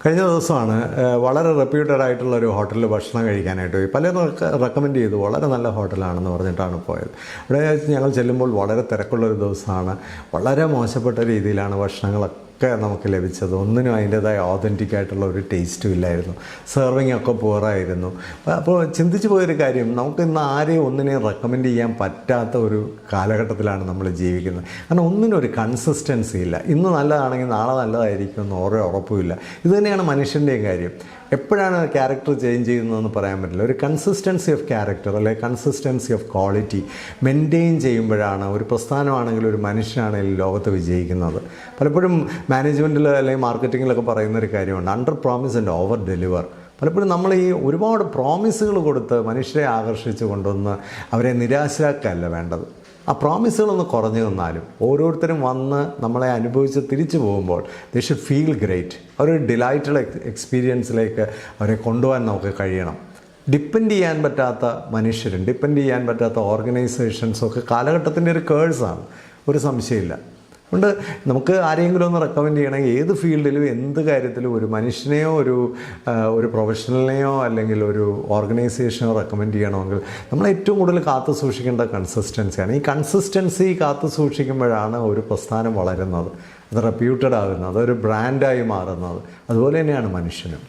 കഴിഞ്ഞ ദിവസമാണ് വളരെ റെപ്യൂട്ടഡ് ആയിട്ടുള്ള ഒരു ഹോട്ടലിൽ ഭക്ഷണം കഴിക്കാനായിട്ട് പോയി. പലരും റെക്കമെൻഡ് ചെയ്തു, വളരെ നല്ല ഹോട്ടലാണെന്ന് പറഞ്ഞിട്ടാണ് പോയത്. അവിടെ ഞങ്ങൾ ചെല്ലുമ്പോൾ വളരെ തിരക്കുള്ളൊരു ദിവസമാണ്. വളരെ മോശപ്പെട്ട രീതിയിലാണ് ഭക്ഷണങ്ങളൊക്കെ നമുക്ക് ലഭിച്ചത്. ഒന്നിനും അതിൻ്റേതായ ഓതൻറ്റിക് ആയിട്ടുള്ള ഒരു ടേസ്റ്റും ഇല്ലായിരുന്നു. സെർവിങ് ഒക്കെ പൂറായിരുന്നു. അപ്പോൾ ചിന്തിച്ചു പോയൊരു കാര്യം, നമുക്ക് ഇന്ന് ആരെയും ഒന്നിനെയും റെക്കമെൻഡ് ചെയ്യാൻ പറ്റാത്ത ഒരു കാലഘട്ടത്തിലാണ് നമ്മൾ ജീവിക്കുന്നത്. കാരണം ഒന്നിനും ഒരു കൺസിസ്റ്റൻസി ഇല്ല. ഇന്ന് നല്ലതാണെങ്കിൽ നാളെ നല്ലതായിരിക്കും എന്ന് ഓരോ ഉറപ്പുമില്ല. ഇത് തന്നെയാണ് മനുഷ്യൻ്റെയും കാര്യം. എപ്പോഴാണ് ക്യാരക്ടർ ചേഞ്ച് ചെയ്യുന്നതെന്ന് പറയാൻ പറ്റില്ല. ഒരു കൺസിസ്റ്റൻസി ഓഫ് ക്യാരക്ടർ അല്ലെങ്കിൽ കൺസിസ്റ്റൻസി ഓഫ് ക്വാളിറ്റി മെയിൻറ്റെയിൻ ചെയ്യുമ്പോഴാണ് ഒരു പ്രസ്ഥാനമാണെങ്കിലും ഒരു മനുഷ്യനാണെങ്കിലും ലോകത്ത് വിജയിക്കുന്നത്. പലപ്പോഴും മാനേജ്മെൻറ്റിൽ അല്ലെങ്കിൽ മാർക്കറ്റിങ്ങിലൊക്കെ പറയുന്നൊരു കാര്യമുണ്ട്, under promise and over deliver. പലപ്പോഴും നമ്മൾ ഈ ഒരുപാട് പ്രോമിസുകൾ കൊടുത്ത് മനുഷ്യരെ ആകർഷിച്ച് കൊണ്ടുവന്ന് അവരെ നിരാശരാക്കല്ല വേണ്ടത്. ആ പ്രോമിസുകളൊന്ന് കുറഞ്ഞു നിന്നാലും ഓരോരുത്തരും വന്ന് നമ്മളെ അനുഭവിച്ച് തിരിച്ചു പോകുമ്പോൾ ദേ ഷുഡ് ഫീൽ ഗ്രേറ്റ്. ഒരു ഡിലൈറ്റുള്ള എക്സ്പീരിയൻസിലേക്ക് അവരെ കൊണ്ടുപോകാൻ നമുക്ക് കഴിയണം. ഡിപ്പെൻഡ് ചെയ്യാൻ പറ്റാത്ത മനുഷ്യരും ഡിപ്പെൻഡ് ചെയ്യാൻ പറ്റാത്ത ഓർഗനൈസേഷൻസൊക്കെ കാലഘട്ടത്തിൻ്റെ ഒരു കേഴ്സാണ്, ഒരു സംശയമില്ല. അതുകൊണ്ട് നമുക്ക് ആരെങ്കിലും ഒന്ന് റെക്കമെൻഡ് ചെയ്യണമെങ്കിൽ ഏത് ഫീൽഡിലും എന്ത് കാര്യത്തിലും ഒരു മനുഷ്യനെയോ ഒരു പ്രൊഫഷണലിനെയോ അല്ലെങ്കിൽ ഒരു ഓർഗനൈസേഷനോ റെക്കമെൻഡ് ചെയ്യണമെങ്കിൽ നമ്മൾ ഏറ്റവും കൂടുതൽ കാത്തു സൂക്ഷിക്കേണ്ട കൺസിസ്റ്റൻസിയാണ്. ഈ കൺസിസ്റ്റൻസി കാത്തു സൂക്ഷിക്കുമ്പോഴാണ് ഒരു പ്രസ്ഥാനം വളരുന്നത്, അത് റെപ്യൂട്ടഡ് ആകുന്നത്, അതൊരു ബ്രാൻഡായി മാറുന്നത്. അതുപോലെ തന്നെയാണ് മനുഷ്യനും.